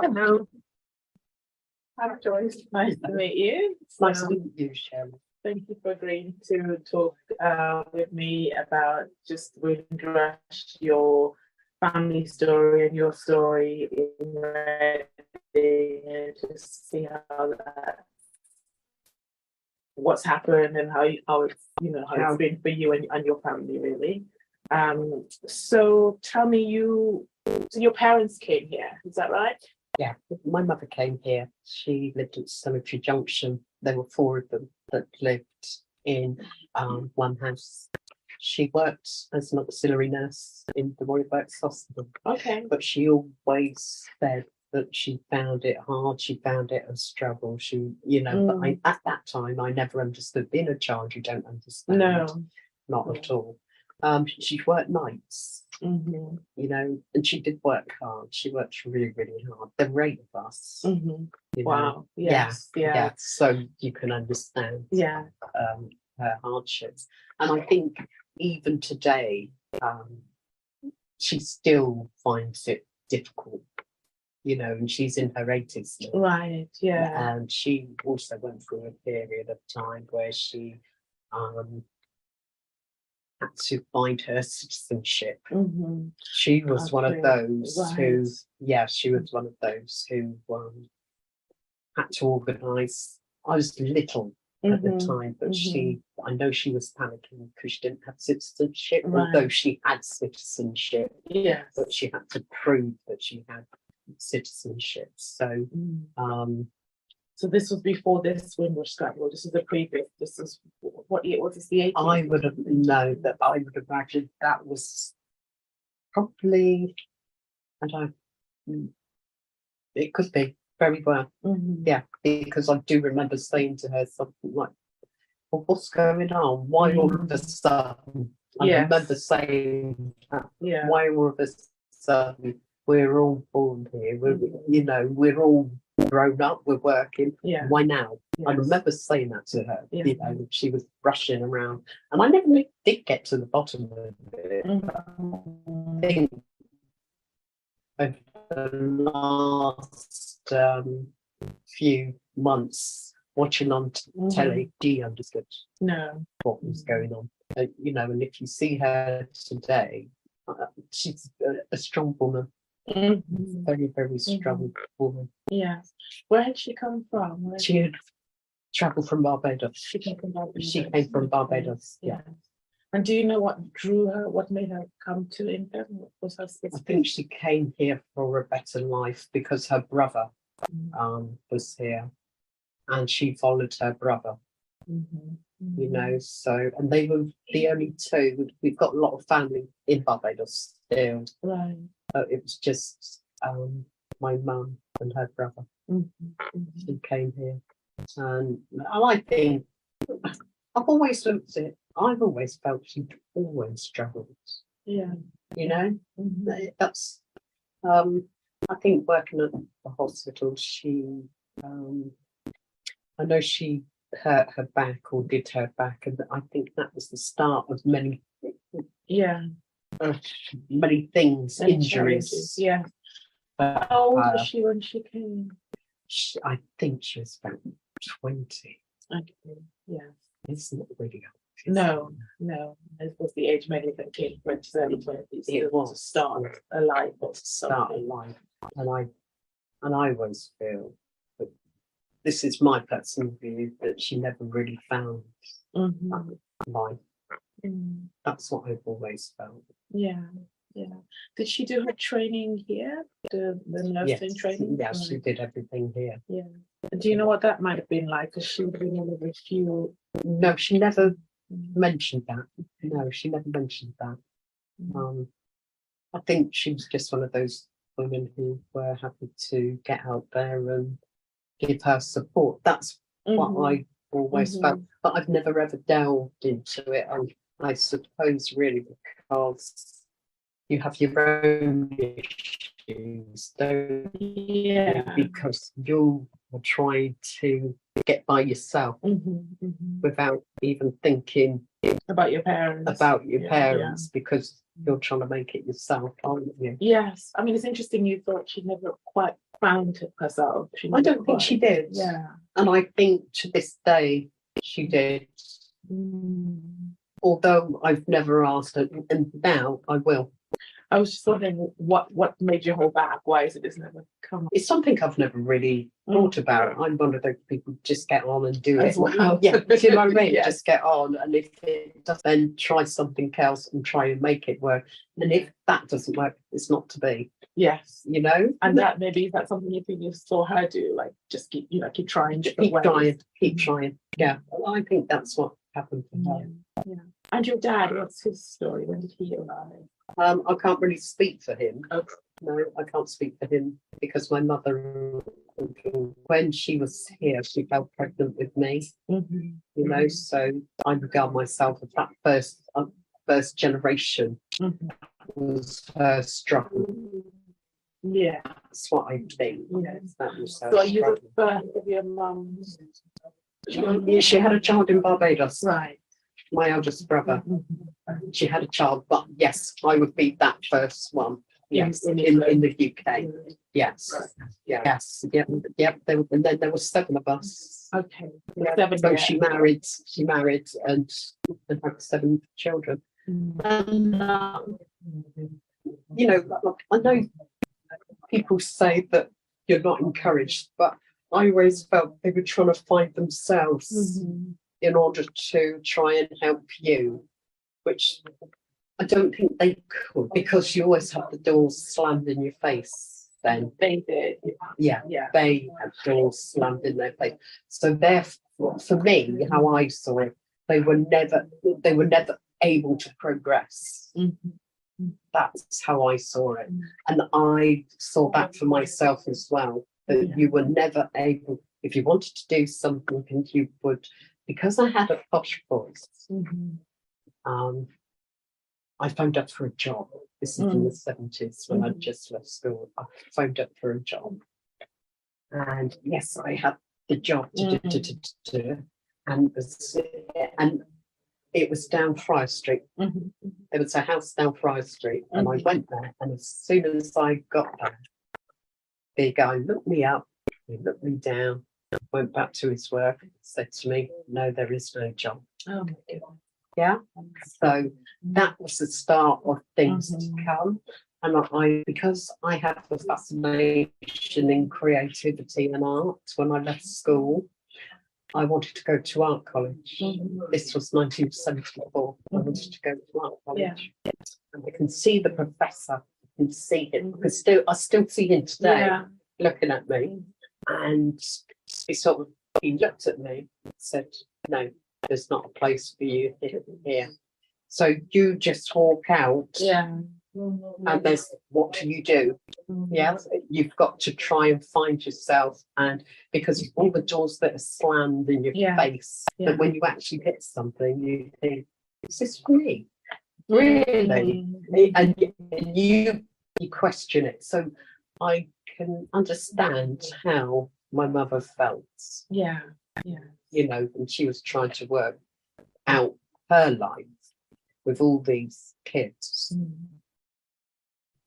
Hello. I'm Joyce. Nice to meet you. Nice to meet you, Shirley. Thank you for agreeing to talk with me about just Windrush, your family story and your story in Reading, and just see how that, what's happened and how it's how it's been for you and your family really. So tell me, so your parents came here, is that right? Yeah, my mother came here. She lived at Cemetery Junction. There were 4 of them that lived in one house. She worked as an auxiliary nurse in the Royal Berks Hospital. Okay. But she always said that she found it hard. She found it a struggle. But at that time, I never understood. Being a child, you don't understand. No. Not at all. She worked nights, and she did work hard. She worked really, really hard. There were 8 of us. Wow. Yes. Yeah. So you can understand. Yeah. Her hardships, and I think even today, she still finds it difficult. And she's in her 80s now. Right. Yeah. And she also went through a period of time where she had to find her citizenship. She was one of those who, she was one of those who had to organise. I was little at the time, but I know she was panicking because she didn't have citizenship, although she had citizenship. Yes. But she had to prove that she had citizenship. So, so this was before this Windrush scandal. This is the previous. This is what year was this? The 80s. I would have known that. I would imagine that was probably. It could be very well. Yeah, because I do remember saying to her something like, "Well, what's going on? Why all of a sudden?" I remember saying that. Yeah. Why all of a sudden we're all born here? We're all grown up, we're working. Yeah. Why now? Yes. I remember saying that to her. Yeah. She was rushing around, and I never did get to the bottom of it. I think over the last few months, watching on telly, she understood what was going on. And if you see her today, she's a strong woman. Very, very strong woman. Yeah. Where had she come from? She had travelled from Barbados. She came from Barbados. Yeah. And do you know what drew her? What made her come to England? What was her sister? I think she came here for a better life because her brother was here, and she followed her brother. So, and they were the only 2. We've got a lot of family in Barbados still. Right. It was just my mum and her brother who came here. And I think I've always looked at it. I've always felt she'd always struggled. Yeah. That's I think working at the hospital, she I know she hurt her back or did her back, and I think that was the start of many many things, injuries. Yeah. How old was she when she came? I think she was about 20. Okay. Yeah. It's not really old. No. It was the age many that came 27, 20s. It was to start a life. And I always feel that this is my personal view, that she never really found life. That's what I've always felt. Yeah. Did she do her training here? The nursing training? Yes, she did everything here. Yeah. And do you know what that might have been like? Because she would have been one of the few. No, she never mentioned that. No, she never mentioned that. I think she was just one of those women who were happy to get out there and give her support. That's what I always felt. But I've never ever delved into it. And I suppose really because you have your own issues, don't you? Because you are trying to get by yourself without even thinking about your parents. Because you're trying to make it yourself, aren't you? Yes, I mean, it's interesting you thought she never quite found herself. I don't think she did. Yeah. And I think to this day she did. Although I've never asked her, and now I will. I was just wondering what made you hold back? Why is it's never come? It's something I've never really thought about. I'm one of those people who just get on and do As it. well. Yeah, do you know what I mean? Yeah. Just get on, and if it does, then try something else and try and make it work. And if that doesn't work, it's not to be. Yes. You know? And that maybe is that something you think you saw her do? Like just keep trying different ways. Keep trying. Yeah. I think that's what happened for her. Yeah. And your dad, what's his story? When did he arrive? I can't really speak for him. Okay. No, I can't speak for him because my mother, when she was here, she fell pregnant with me. You know, so I regard myself as that first generation was her struggle. Yeah, that's what I think. Yes. That was her so are you the struggle. birth of your mum? She had a child in Barbados. Right. My eldest brother. She had a child, but yes, I would be that first one. Yes, in the UK. Yes, yes, yep. And then there were 7 of us. Okay. Yeah. 7. So she married, and had 7 children. And you know, I know people say that you're not encouraged, but I always felt they were trying to find themselves in order to try and help you, which I don't think they could, because you always have the doors slammed in your face. Then they did. Yeah, they had doors slammed in their face. So therefore, for me, how I saw it, they were never able to progress. That's how I saw it, and I saw that for myself as well. That you were never able, if you wanted to do something, and you would, because I had a posh voice. I phoned up for a job. This is in the 70s when I just left school. I phoned up for a job, and yes, I had the job to do, and it was down Friar Street. There was a house down Friar Street, and I went there, and as soon as I got there, the guy looked me up, he looked me down, went back to his work, said to me, "No, there is no job." Oh my God. Yeah. So that was the start of things to come. And because I had the fascination in creativity and art when I left school, I wanted to go to art college. This was 1974. I wanted to go to art college. And I can see the professor, I can see him, because I still see him today looking at me. And he looked at me and said, "No, there's not a place for you here. So you just walk out." And what do you do? Yeah, you've got to try and find yourself, and because all the doors that are slammed in your face, that when you actually hit something, you think, "Is this for me? Really?" And you question it. So I can understand how my mother felt. You know, and she was trying to work out her life with all these kids.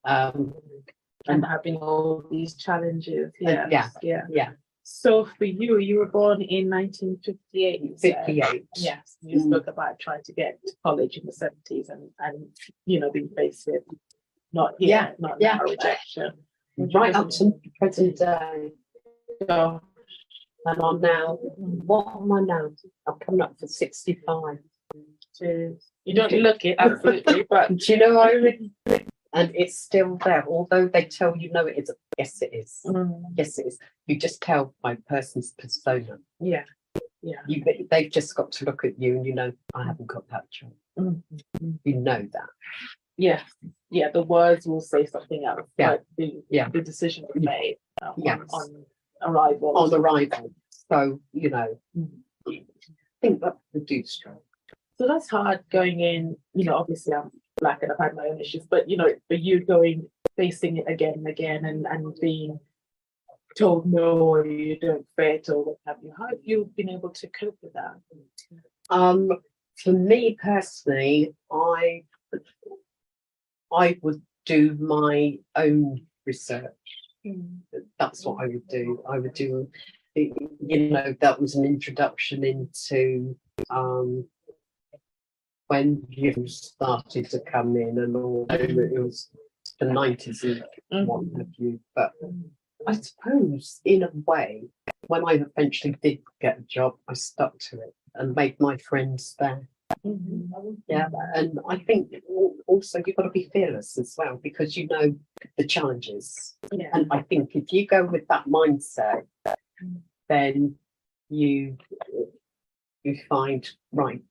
And having all these challenges. Yeah. So for you were born in 1958. 58. Yes. You spoke about trying to get to college in the 70s and being faced with not rejection. Right up to the present day. And I'm now, what am I now? I'm coming up for 65. You don't look it, absolutely, but do you know what I mean? And it's still there, although they tell you no, it isn't. Yes, it is. Yes, it is. You just tell by a person's persona. They've just got to look at you and I haven't got that job. You know that. Yeah, the words will say something else. But the decision was made on arrival. On arrival. So, I think that would do strong. So that's hard going in, obviously I'm Black and I've had my own issues, but for you facing it again and again and being told no, or you don't fit or what have you, how have you been able to cope with that? For me personally, I would do my own research. That's what I would do. I would do, that was an introduction into when you started to come in and all. It was the 90s and what have you. But I suppose, in a way, when I eventually did get a job, I stuck to it and made my friends there. Yeah, and I think also you've got to be fearless as well, because you know the challenges. And I think if you go with that mindset, then you find, right,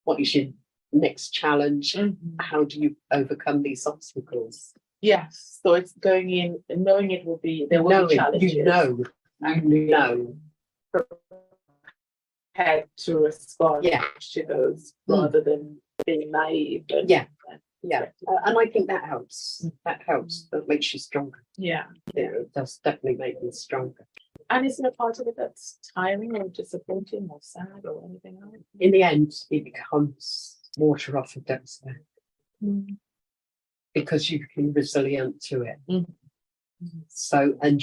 what is your next challenge? How do you overcome these obstacles? Yes, so it's going in and knowing there will be challenges. You know. Prepared to respond to those rather than being naive. And I think that helps. That makes you stronger. It does definitely make you stronger. And isn't a part of it that's tiring or disappointing or sad or anything like that? In the end, it becomes water off a duck's back, because you can be resilient to it. So, and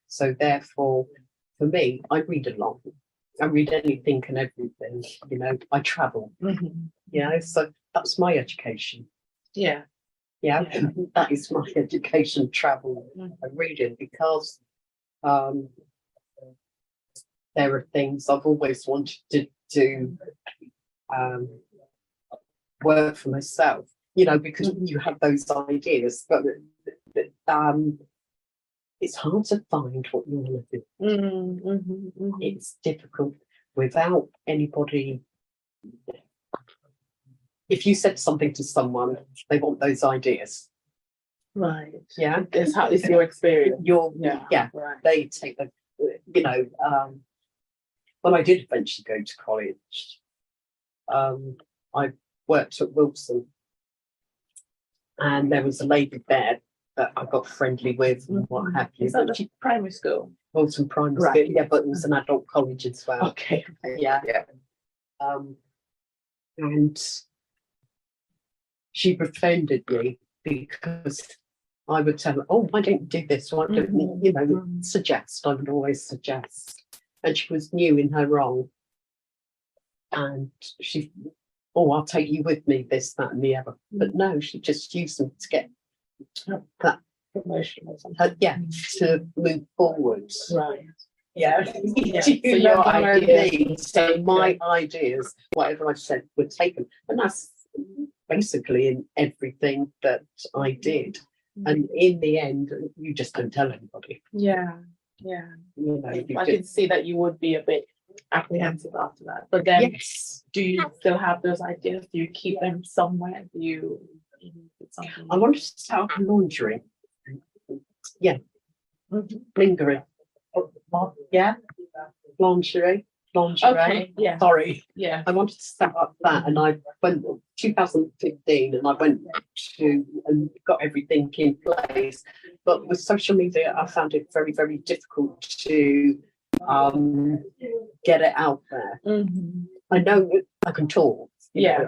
so therefore, for me, I read a lot. I read anything and everything, I travel, so that's my education. That is my education, travel and reading, because there are things I've always wanted to do, work for myself, because you have those ideas, but it's hard to find what you want to do. It's difficult without anybody. If you said something to someone, they want those ideas. Right. Yeah. It's your experience. Right. They take the, when I did eventually go to college, I worked at Wilson, and there was a lady there that I got friendly with and what have you. Is that the primary school? Wilson Primary School, but it was an adult college as well. Okay. And she befriended me because I would tell her, "Oh, why don't you do this? Why don't you, suggest?" I would always suggest. And she was new in her role, and she, I'll take you with me, this, that, and the other. But no, she just used them to get that promotion or something. To move forward. Right. So your ideas. So my ideas, whatever I said, were taken, and that's basically in everything that I did. And in the end, you just don't tell anybody. I can see that you would be a bit apprehensive after that. But then, do you still have those ideas? Do you keep them somewhere? Do you? I wanted to start laundry. Lingering. Lingerie. Okay, Sorry. Yeah. I wanted to start up that, and I went 2015, and I went to and got everything in place. But with social media, I found it very, very difficult to get it out there. I know I can talk. I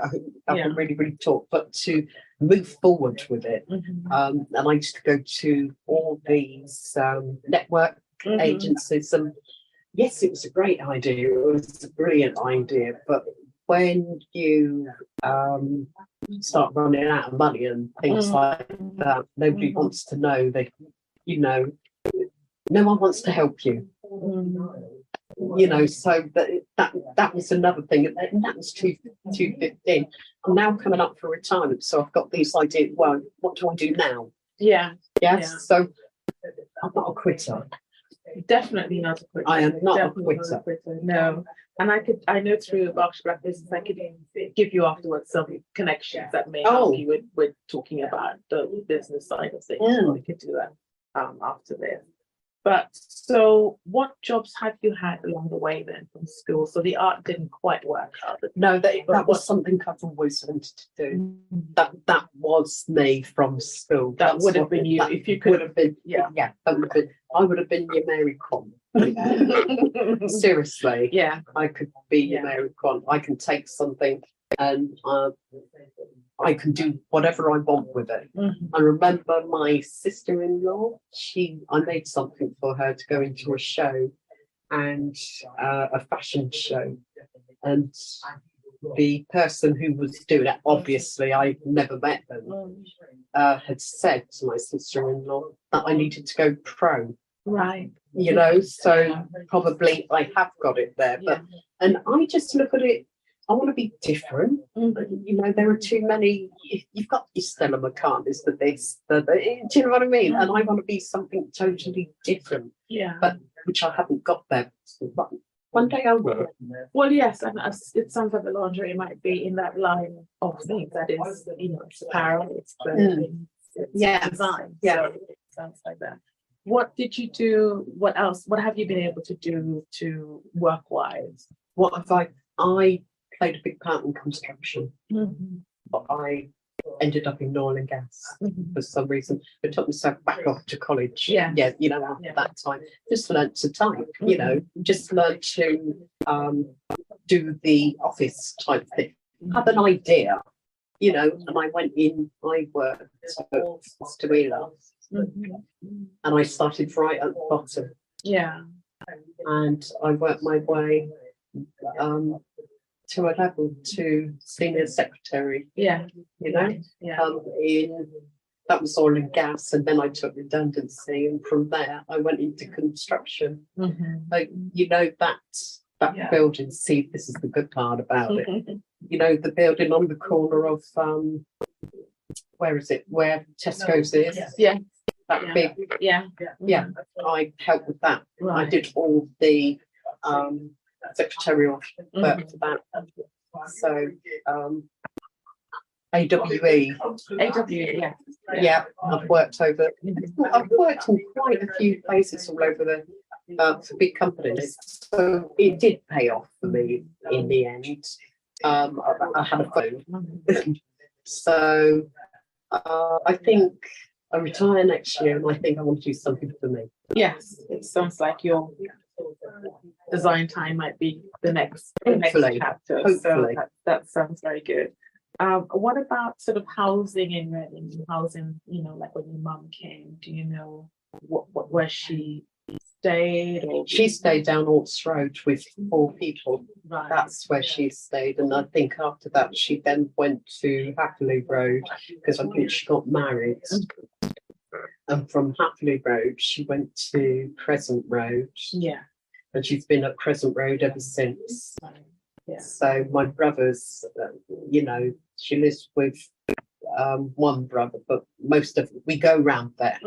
can really, really talk, but to move forward with it. And I used to go to all these network agencies, and yes, it was a great idea. It was a brilliant idea, but when you start running out of money and things like that, nobody wants to know that, no one wants to help you. So that was another thing, and that was 2015. I'm now coming up for retirement, so I've got these ideas. Well, what do I do now? So I'm not a quitter. Definitely not a quitter. I am not a quitter. No, and I know through Berkshire Black Business, I could give you afterwards some connections that may help you with talking about the business side of things. We could do that after this. But so, what jobs have you had along the way then from school? So the art didn't quite work out. No, that was something I've always wanted to do. That was me from school. That would have been you if you could have been. That would have been. I would have been your Mary Con. Seriously, Yeah. I could be your Mary Con. I can take something and I can do whatever I want with it. I remember my sister-in-law, I made something for her to go into a show, and a fashion show. And the person who was doing it, obviously I never met them, had said to my sister-in-law that I needed to go pro. Right. You know, so probably I have got it there. But and I just look at it, I want to be different. You know, there are too many. You've got your Stella McCartney's, do you know what I mean? And I want to be something totally different. Yeah. But which I haven't got there. But one day I will. Well, yes, and it sounds like the lingerie might be in that line of things. That is, you know, it's apparel, it's clothing, it's design. Yeah, so it sounds like that. What did you do? What else? What have you been able to do to work-wise? What have I played a big part in construction, but I ended up in oil and gas for some reason. I took myself back off to college. You know, after that time, just learnt to type. You know, just learnt to do the office type thing. Have an idea, you know, and I went in. I worked at Wheeler, and I started right at the bottom. Yeah, and I worked my way to a level to senior secretary. Yeah, you know, that was oil and gas, and then I took redundancy, and from there I went into construction. Like, you know, that building. See, this is the good part about it. You know, the building on the corner of where is it? Where Tesco's is. Yeah. That big. Yeah. I helped with that. Right. I did all the secretarial work for that. So AWE. Yeah, I've worked in quite a few places all over the for big companies. So it did pay off for me in the end. I had a phone. So I think I retire next year, and I think I want to do something for me. Yes, it sounds like your design time might be the next chapter. Hopefully. So that sounds very good. What about sort of housing in Reading? Housing, you know, like when your mum came, do you know where she stayed? Or she stayed down Orts Road with 4 people. Right. That's where she stayed, and I think after that she then went to Hackley Road because I think she got married. And from Hackley Road she went to Crescent Road. Yeah. And she's been at Crescent Road ever since. Yeah. So my brother's, you know, she lives with one brother, but we go round there.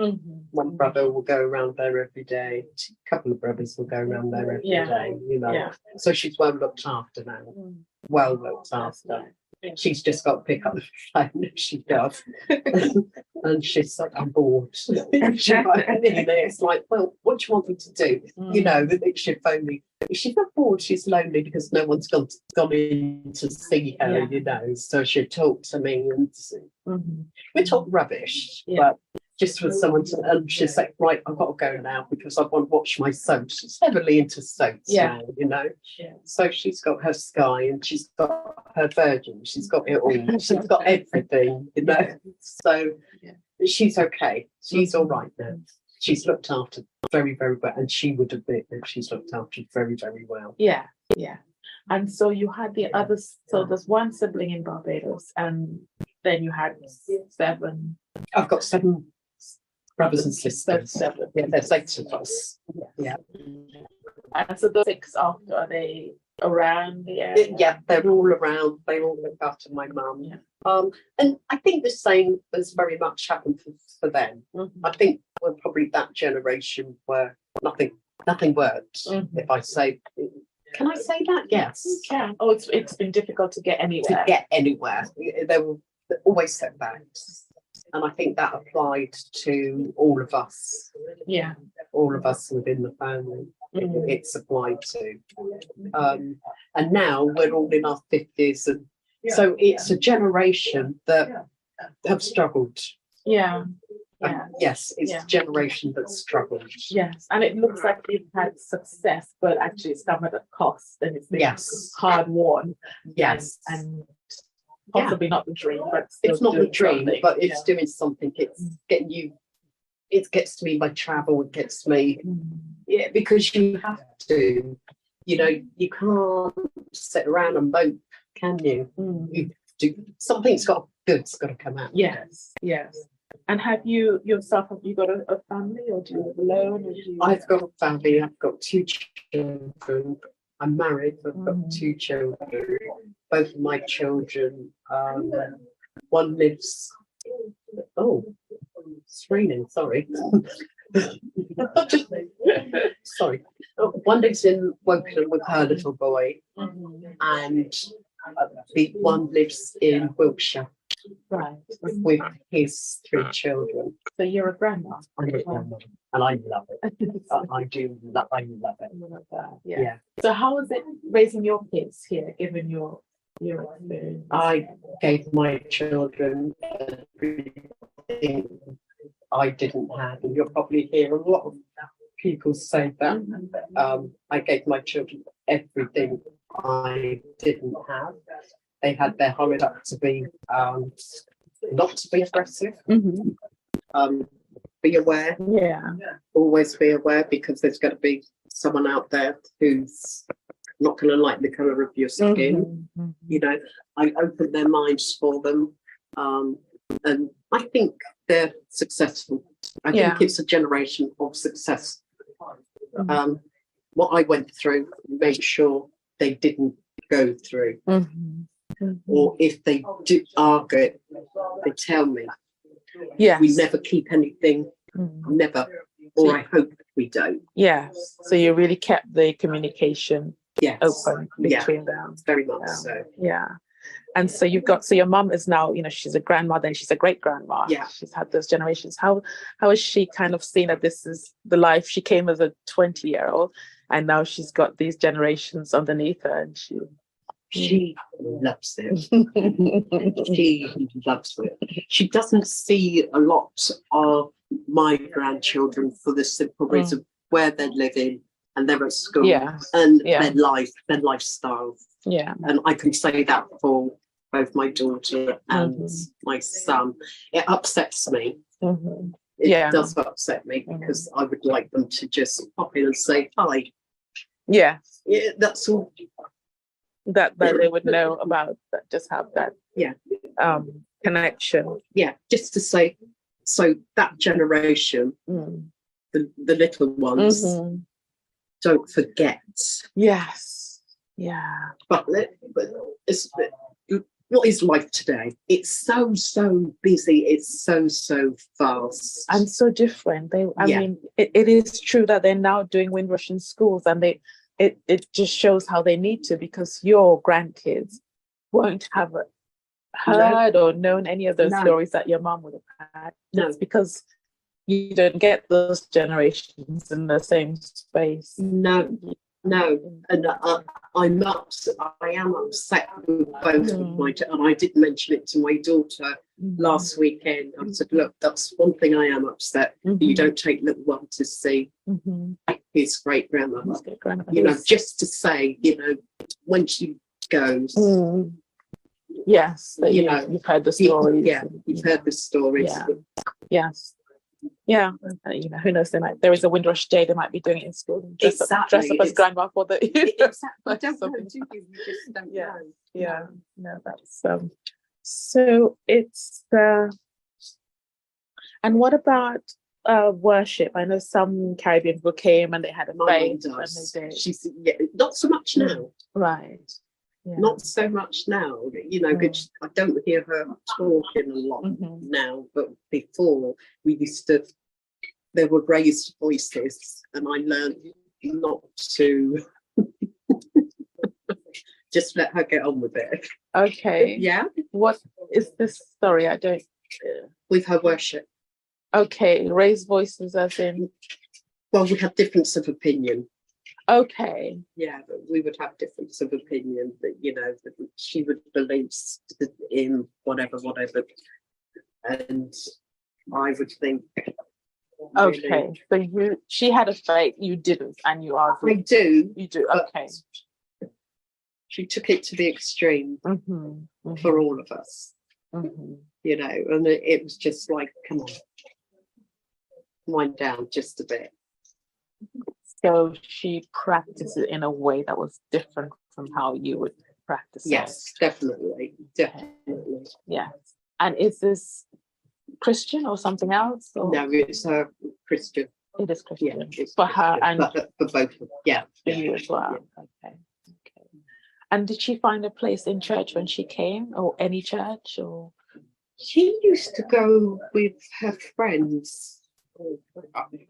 One brother will go around there every day. A couple of brothers will go around there every day, you know. Yeah. So she's well looked after now. Well looked after. She's just got to pick up the phone if she does. And she's like, I'm bored. It's like, well, what do you want me to do? You know, she'd phone me. If she's not bored, she's lonely because no one's gone in to see her, you know. So she'd talk to me, and we talk rubbish, but just for someone to, and she's like, right, I've got to go now because I want to watch my soaps. She's heavily into soaps now, you know. So she's got her Sky, and she's got her Virgin, she's got it all, she's got everything, you know. So she's okay. She's all right now. She's looked after very, very well, and she would admit that she's looked after very, very well. Yeah. And so you had the others. So there's one sibling in Barbados, and then you had 7. I've got 7 brothers and sisters. 7. Yeah, there's 8 of us. Yeah. And so the 6 after, are they around the area? Yeah, they're all around. They all look after my mum. Yeah. And I think the same has very much happened for them. I think we're probably that generation where nothing worked. If I say, can I say that? Yes. You can. Oh, it's been difficult to get anywhere. There were always setbacks. And I think that applied to all of us. Yeah. All of us within the family. It's applied to. And now we're all in our 50s, and so it's a generation that have struggled. Yeah. Yes, it's a generation that struggled. Yes, and it looks like you've had success, but actually it's come at a cost, and it's been hard won. Yes, and possibly not the dream, but it's not the dream, something. but it's doing something. It's getting you. It gets me by travel. It gets me, because you have to. You know, you can't sit around and mope, can you? You do something's good's got to come out. Yes. And have you yourself? Have you got a family, or do you live alone? Or I've got a family. I've got 2 children. I'm married. I've got 2 children. Both of my children. One lives. Oh, it's raining. Sorry. Sorry. One lives in Woking with her little boy, and the one lives in Wiltshire, right, with his 3 children. So you're a grandma. I'm a grandma, and I love it. I do. I love it. Love that. Yeah. So how was it raising your kids here, given your experience? I gave my children everything I didn't have, and you'll probably hear a lot of people say that. I gave my children everything I didn't have. They had their hurried up to be not to be aggressive. Be aware. Always be aware, because there's going to be someone out there who's not going to like the colour of your skin. You know, I opened their minds for them, and I think they're successful. I think it's a generation of success. What I went through, make sure they didn't go through. Or if they do argue, they tell me. We never keep anything, never. Or I hope we don't. Yes. So you really kept the communication open between them. Very much so. Yeah. And so your mum is now, she's a grandmother and she's a great grandma. Yeah. She's had those generations. How has she kind of seen that this is the life she came as a 20-year-old, and now she's got these generations underneath her, and she loves it. She loves it. She doesn't see a lot of my grandchildren for the simple reason where they're living and they're at school and their lifestyle. Yeah. And I can say that for both my daughter and my son. It upsets me. It does upset me, because I would like them to just pop in and say hi. Yeah, that's all. That they would know about that, just have that connection. Yeah, just to say, so that generation, the little ones, don't forget. Yes. Yeah. But it's, what is life today? It's so busy. It's so fast and so different. I mean, it is true that they're now doing Windrush in schools, and it just shows how they need to, because your grandkids won't have heard or known any of those stories that your mom would have had. It's because you don't get those generations in the same space. No, and I am upset with both of my, and I did mention it to my daughter last weekend. I said, look, that's one thing I am upset. You don't take little one to see his great grandmother. Just to say, when she goes. Yes, you've heard the stories. You've heard the stories. Yes. Yeah, who knows? There is a Windrush Day. They might be doing it in school. Dress up as grandma for the. I don't know. Do you? You just don't know. Yeah. No, that's So it's and what about worship? I know some Caribbean people came and they had a faith. She's not so much now. Right. Yeah. Not so much now, because I don't hear her talking a lot now, but before there were raised voices, and I learned not to just let her get on with it. Okay. Yeah. What is this? Sorry, I don't. With her worship. Okay, raised voices as in. Well, we have difference of opinion. Okay. Yeah, but we would have difference of opinion that, that she would believe in whatever. And I would think. Okay, Really. so she had a faith, you didn't, and you are. I do. You do, okay. She took it to the extreme for all of us, you know, and it was just like, come on, wind down just a bit. So she practiced it in a way that was different from how you would practice it. Yes, definitely. Yes. And is this Christian or something else? Or? No, it's a Christian. It is Christian. Yeah, it's for her Christian, and for both of them. Yeah. For you as well. Yeah. Okay. And did she find a place in church when she came, or any church, or? She used to go with her friends.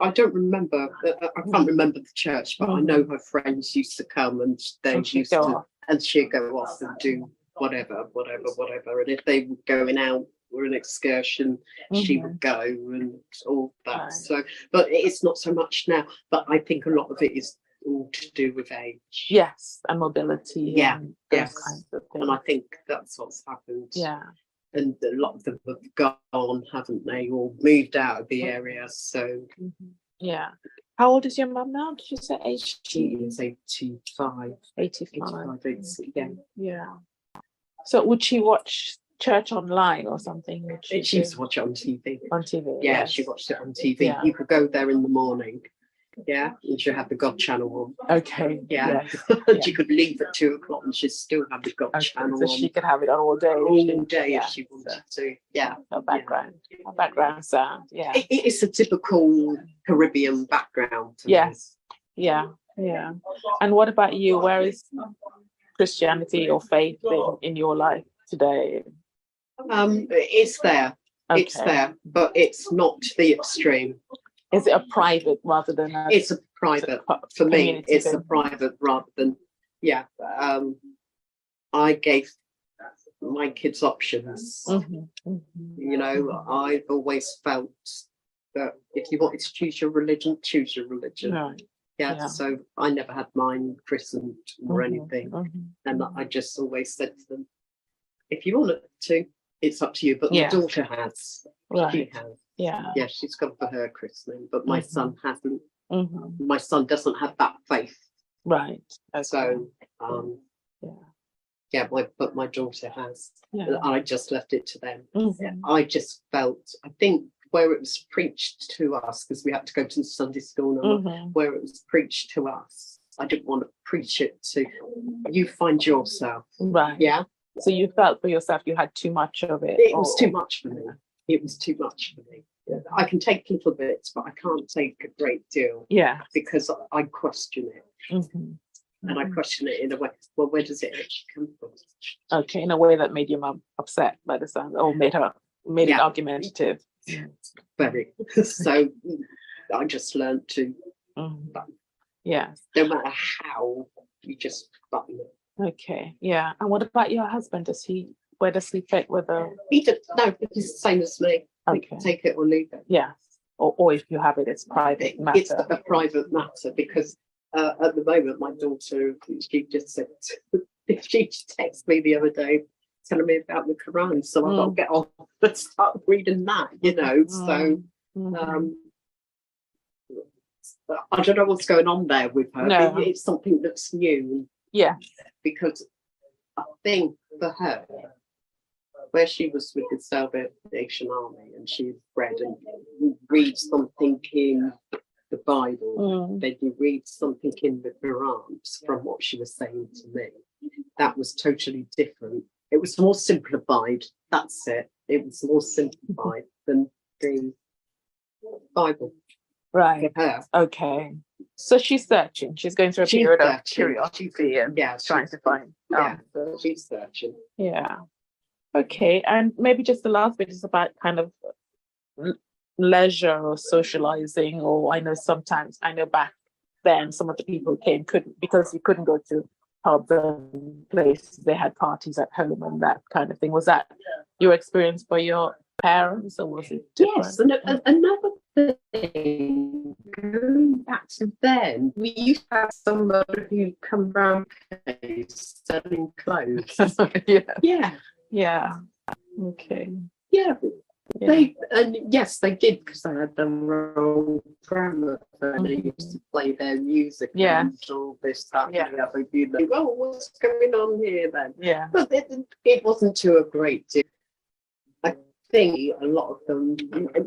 I don't remember. I can't remember the church, but I know her friends used to come, and she'd go off and do whatever. And if they were going out or an excursion, she would go and all that. Right. So, but it's not so much now. But I think a lot of it is all to do with age. Yes, and mobility. Yeah, and yes. Kinds of things. And I think that's what's happened. Yeah. And a lot of them have gone, haven't they, or moved out of the area. So yeah. How old is your mum now? Did you say 80? She is 85. 85. Yeah. Yeah. So would she watch church online or something? She used to watch it on TV. On TV. Yeah, yes. she watched it on TV. Yeah. You could go there in the morning. Yeah, and she'd have the God channel on. Okay. Yeah. Yes. She could leave at 2:00 and she'd still have the God channel so on. She could have it on all day. All day if she wanted to. Yeah. Her background sound. Yeah. It's a typical Caribbean background. Yes. Yeah. Yeah. And what about you? Where is Christianity or faith in your life today? It's there. Okay. It's there, but it's not to the extreme. Is it a private rather than a? It's a private. For me, it's a private rather than. Yeah. I gave my kids options. You know, I've always felt that if you wanted to choose your religion, choose your religion. Right. Yeah. So I never had mine christened or anything, and I just always said to them, if you want it to, it's up to you. But my daughter has. Right. She has. Yeah. Yeah, she's gone for her christening, but my son hasn't. My son doesn't have that faith. Right. Okay. So, but my daughter has. Yeah. And I just left it to them. I just felt, I think where it was preached to us, because we had to go to the Sunday school now, where it was preached to us, I didn't want to preach it to you. Find yourself. Right. Yeah. So you felt for yourself you had too much of it. It was too much for me. It was too much for me. I can take little bits, but I can't take a great deal. Yeah. Because I question it. And I question it in a way, well, where does it actually come from? Okay, in a way that made your mum upset by the sound, or made it argumentative. Very. So I just learned to, no matter how, you just button it. Okay, yeah. And what about your husband? Where does he fit with the? He's the same as me. Okay. Take it or leave it. Yeah. Or if you have it, it's private matter. It's a private matter because at the moment, my daughter, she just said, she texted me the other day telling me about the Quran. So I've got to get on and start reading that, you know. So I don't know what's going on there with her. No. It's something that's new. Yeah. Because I think for her, where she was with the Salvation Army and she read and read something in the Bible, then you read something in the Quran from what she was saying to me. That was totally different. It was more simplified. That's it. It was more simplified than the Bible. Right. For her. Okay. So she's searching. She's going through a period of curiosity and trying to find. She's searching. Yeah. Okay. And maybe just the last bit is about kind of leisure or socializing. Or I know back then some of the people couldn't, because you couldn't go to pubs and places. They had parties at home and that kind of thing. Was that your experience for your parents, or was it different? Yes. And another thing, going back to then, we used to have somebody who come round selling clothes. Yeah. Okay. Yeah. Yes, they did, because they had their old gramophone. They used to play their music and all this, that, and the other. You know, oh, what's going on here then? Yeah. But it wasn't to a great deal. I think a lot of them,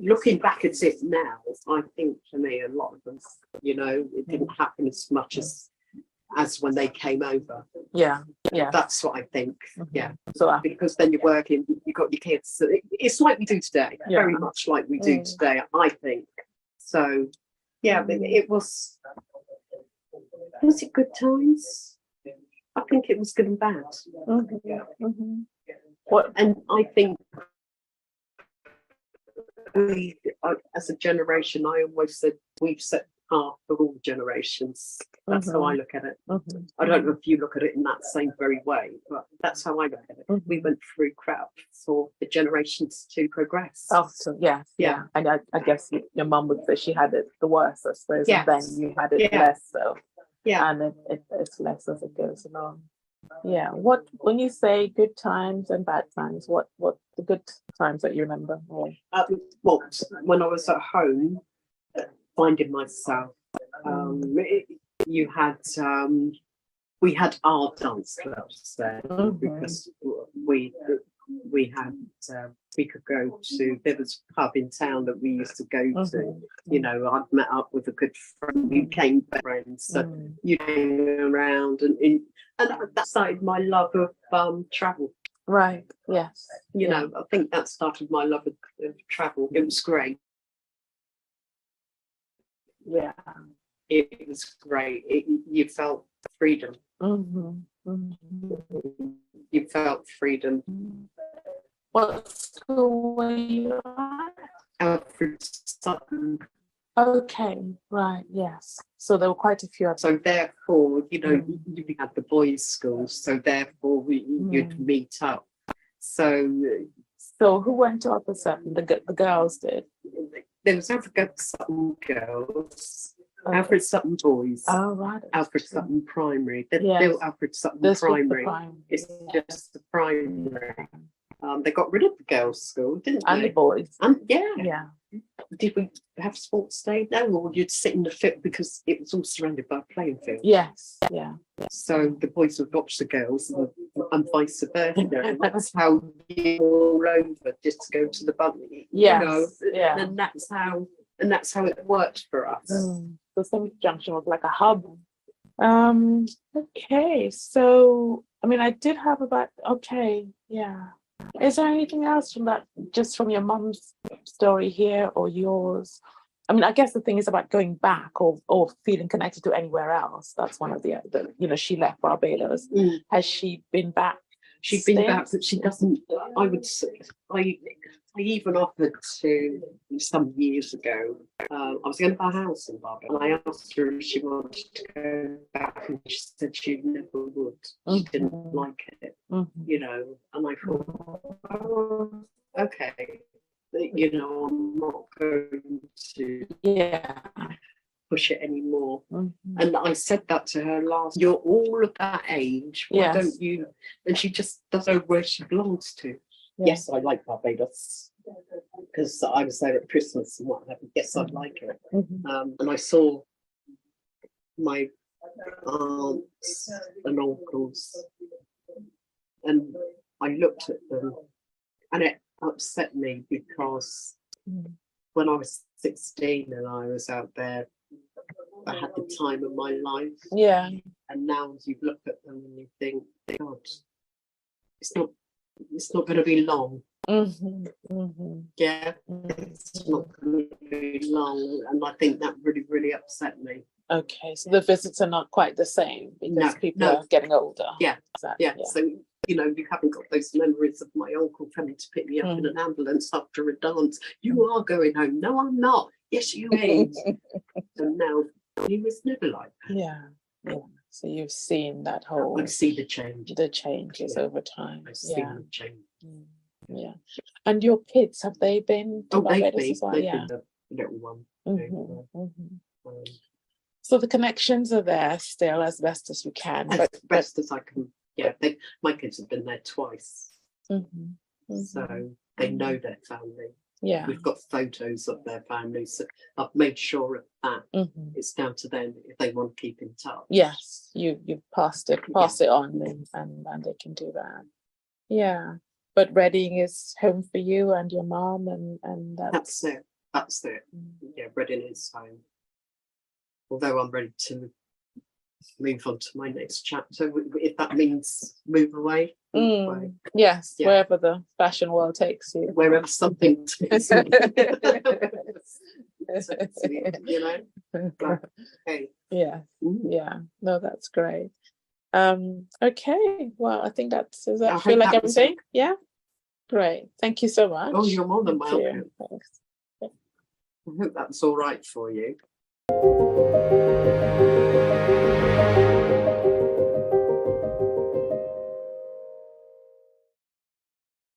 looking back at it now, I think for me, a lot of them, you know, it didn't happen as much as when they came over. Yeah. That's what I think. Yeah. So because then you're working, you've got your kids. So it's like we do today, very much like we do today, I think. So yeah, but it was it good times? I think it was good and bad. And I think we, as a generation, I always said we've set path for all generations. That's how I look at it. I don't know if you look at it in that same very way, but that's how I look at it. We went through crap for the generations to progress. Oh, so yeah. And I guess your mum would say she had it the worst, I suppose, and then you had it less so. Yeah. And it's less as it goes along. Yeah. What, when you say good times and bad times, what the good times that you remember? Well, when I was at home, finding myself, you had we had our dance clubs there because we had we could go to, there was a pub in town that we used to go to. You know, I'd met up with a good friend who became friends, so you hang around and that started my love of travel. Right. Yes. You know, I think that started my love of travel. It was great. Yeah, it was great. You felt freedom. You felt freedom. What school were you at? Alfred Sutton. Okay, right, yes. So there were quite a few. So therefore, you know, you had the boys' schools, so therefore you'd meet up. So who went to Alfred Sutton? The girls did. There was Alfred Sutton girls, Alfred Sutton boys. Oh, right. Alfred Sutton Primary. They're still Alfred Sutton Primary. It's just the primary. They got rid of the girls' school, didn't they? And the boys. Yeah. Did we have sports day? No, or you'd sit in the field because it was all surrounded by a playing field. Yes, yeah. So the boys would watch the girls and vice versa. And that's how you all over just to go to the buggy. Yes, you know? And that's how it worked for us. The Cemetery Junction was like a hub. Okay, so I mean, I did have about Is there anything else from that, just from your mum's story here or yours? I mean, I guess the thing is about going back or feeling connected to anywhere else. That's one of the you know, she left Barbados. Has she been back? She's been back, but she doesn't. I would say, I even offered to, some years ago, I was going to buy a house in Barbados, and I asked her if she wanted to go back, and she said she never would. She didn't like it, you know. And I thought, oh, okay, you know, I'm not going to push it anymore. And I said that to her last. You're all of that age. Why don't you? And she just doesn't know where she belongs to. Yes, I like Barbados because I was there at Christmas and what have you. Yes, I'd like it. And I saw my aunts and uncles, and I looked at them, and it upset me because when I was 16 and I was out there, I had the time of my life. Yeah. And now you look at them and you think, God, it's not going to be long. Yeah, it's not going to be long, and I think that really, really upset me. Okay, so the visits are not quite the same because people are getting older. Yeah. So you know, you haven't got those memories of my uncle coming to pick me up in an ambulance after a dance. You are going home. No, I'm not. Yes, you ain't. And now he was never like that. Yeah. So you've seen that whole. I see the change. The changes over time. I've seen the change. Yeah. And your kids, have they been to Barbados as well? They've been the little one. So the connections are there still as best as you can. As best as I can. Yeah, my kids have been there twice. So they know their family. Yeah. We've got photos of their families. So I've made sure of that. It's down to them if they want to keep in touch. Yes, you've passed it on, and they can do that. Yeah. But Reading is home for you and your mom, and That's it. Yeah, Reading is home. Although I'm ready to move on to my next chapter, if that means move away. Yes, Yeah. wherever the fashion world takes you. Wherever something takes me. You know? But, hey. Yeah. Yeah. No, that's great. Okay. Well, I think does that feel like everything? Yeah. Great. Thank you so much. Oh, you're more than welcome. Thanks. I hope that's all right for you.